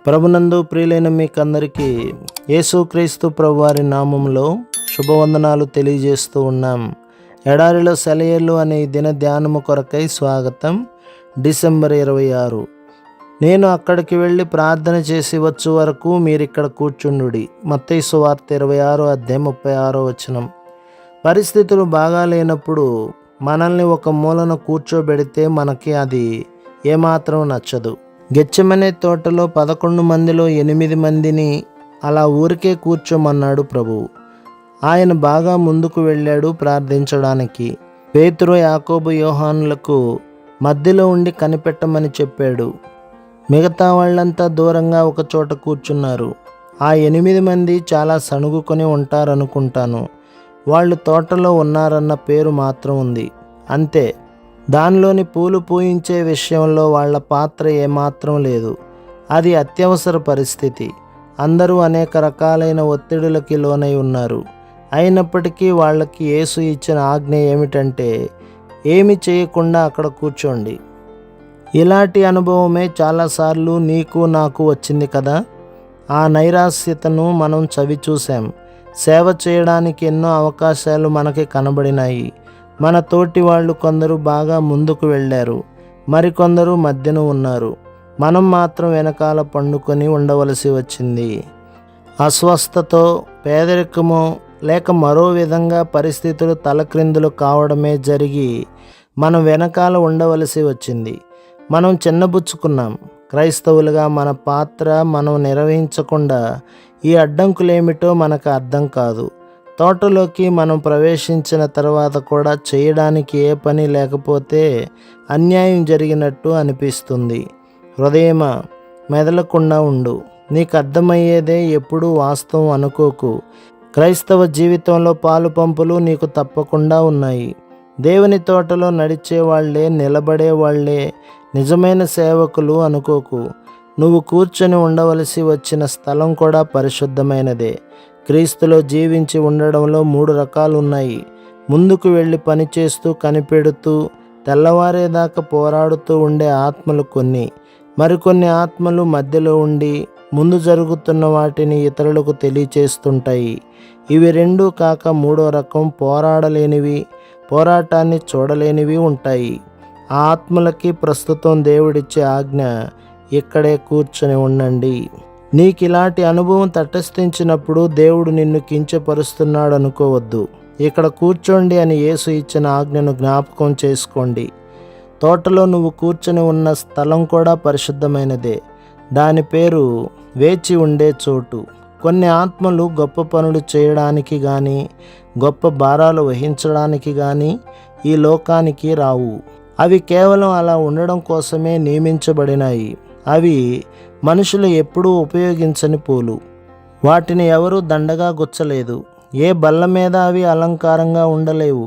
ప్రభునందు ప్రియులైన మీకందరికీ యేసుక్రీస్తు ప్రభువారి నామంలో శుభవందనాలు తెలియజేస్తూ ఉన్నాం. ఎడారిలో సెలయేళ్ళు అనే దిన ధ్యానము కొరకై స్వాగతం. డిసెంబర్ 26. నేను అక్కడికి వెళ్ళి ప్రార్థన చేసి వచ్చు వరకు మీరిక్కడ కూర్చుండుడి. మత్తయి సువార్త 26 అధ్యాయం 36 వచనం. పరిస్థితులు బాగా లేనప్పుడు మనల్ని ఒక మూలన కూర్చోబెడితే మనకి అది ఏమాత్రం నచ్చదు. గెత్సేమనే తోటలో 11 మందిలో 8 మందిని అలా ఊరికే కూర్చోమన్నాడు ప్రభువు. ఆయన బాగా ముందుకు వెళ్ళాడు ప్రార్థించడానికి. పేతురు, యాకోబు, యోహానులకు మధ్యలో ఉండి కనిపెట్టమని చెప్పాడు. మిగతా వాళ్ళంతా దూరంగా ఒక చోట కూర్చున్నారు. ఆ 8 మంది చాలా సణుగుకొని ఉంటారనుకుంటాను. వాళ్ళు తోటలో ఉన్నారన్న పేరు మాత్రం ఉంది, అంతే. దానిలోని పూలు పూయించే విషయంలో వాళ్ళ పాత్ర ఏమాత్రం లేదు. అది అత్యవసర పరిస్థితి. అందరూ అనేక రకాలైన ఒత్తిడులకి లోనై ఉన్నారు. అయినప్పటికీ వాళ్ళకి యేసు ఇచ్చిన ఆజ్ఞ ఏమిటంటే, ఏమి చేయకుండా అక్కడ కూర్చోండి. ఇలాంటి అనుభవమే చాలాసార్లు నీకు నాకు వచ్చింది కదా. ఆ నైరాస్యతను మనం చవి చూసాం. సేవ చేయడానికి ఎన్నో అవకాశాలు మనకి కనబడినాయి. మన తోటి వాళ్ళు కొందరు బాగా ముందుకు వెళ్ళారు, మరికొందరు మధ్యన ఉన్నారు. మనం మాత్రం వెనకాల పండుకొని ఉండవలసి వచ్చింది. అస్వస్థతో, పేదరికమో లేక మరో విధంగా పరిస్థితులు తలక్రిందులు కావడమే జరిగి మనం వెనకాల ఉండవలసి వచ్చింది. మనం చిన్నబుచ్చుకున్నాం. క్రైస్తవులుగా మన పాత్ర మనం నిర్వహించకుండా ఈ అడ్డంకులేమిటో మనకు అర్థం కాదు. తోటలోకి మనం ప్రవేశించిన తర్వాత కూడా చేయడానికి ఏ పని లేకపోతే అన్యాయం జరిగినట్టు అనిపిస్తుంది. హృదయమా, మెదలకుండా ఉండు. నీకు అర్థమయ్యేదే ఎప్పుడూ వాస్తవం అనుకోకు. క్రైస్తవ జీవితంలో పాలు పంపులు నీకు తప్పకుండా ఉన్నాయి. దేవుని తోటలో నడిచేవాళ్లే, నిలబడేవాళ్లే నిజమైన సేవకులు అనుకోకు. నువ్వు కూర్చొని ఉండవలసి వచ్చిన స్థలం కూడా పరిశుద్ధమైనదే. క్రీస్తులో జీవించి ఉండడంలో 3 రకాలు ఉన్నాయి. ముందుకు వెళ్ళి పనిచేస్తూ కనిపెడుతూ తెల్లవారేదాకా పోరాడుతూ ఉండే ఆత్మలు కొన్ని. మరికొన్ని ఆత్మలు మధ్యలో ఉండి ముందు జరుగుతున్న వాటిని ఇతరులకు తెలియచేస్తుంటాయి. ఇవి 2 కాక 3వ రకం పోరాడలేనివి, పోరాటాన్ని చూడలేనివి ఉంటాయి. ఆ ఆత్మలకి ప్రస్తుతం దేవుడిచ్చే ఆజ్ఞ, ఇక్కడే కూర్చొని ఉండండి. నీకు ఇలాంటి అనుభవం తటస్థించినప్పుడు దేవుడు నిన్ను కించపరుస్తున్నాడు అనుకోవద్దు. ఇక్కడ కూర్చోండి అని యేసు ఇచ్చిన ఆజ్ఞను జ్ఞాపకం చేసుకోండి. తోటలో నువ్వు కూర్చొని ఉన్న స్థలం కూడా పరిశుద్ధమైనదే. దాని పేరు వేచి ఉండే చోటు. కొన్ని ఆత్మలు గొప్ప పనులు చేయడానికి కానీ, గొప్ప భారాలు వహించడానికి కానీ ఈ లోకానికి రావు. అవి కేవలం అలా ఉండడం కోసమే నియమించబడినాయి. అవి మనుషులు ఎప్పుడూ ఉపయోగించని పూలు. వాటిని ఎవరూ దండగా గుచ్చలేదు. ఏ బల్ల మీద అవి అలంకారంగా ఉండలేవు.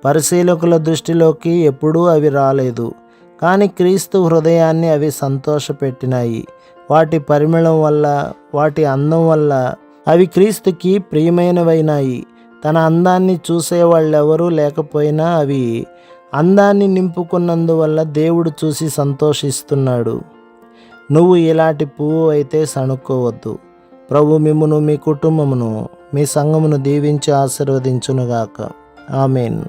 పరిశీలకుల దృష్టిలోకి ఎప్పుడూ అవి రాలేదు. కానీ క్రీస్తు హృదయాన్ని అవి సంతోషపెట్టినాయి. వాటి పరిమళం వల్ల, వాటి అందం వల్ల అవి క్రీస్తుకి ప్రియమైనవైనాయి. తన అందాన్ని చూసేవాళ్ళెవరూ లేకపోయినా అవి అందాన్ని నింపుకున్నందువల్ల దేవుడు చూసి సంతోషిస్తున్నాడు. నువ్వు ఇలాంటి పువ్వు అయితే సణుక్కోవద్దు. ప్రభు మిమ్మును, మీ కుటుంబమును, మీ సంఘమును దీవించి ఆశీర్వదించునుగాక. ఆమేన్.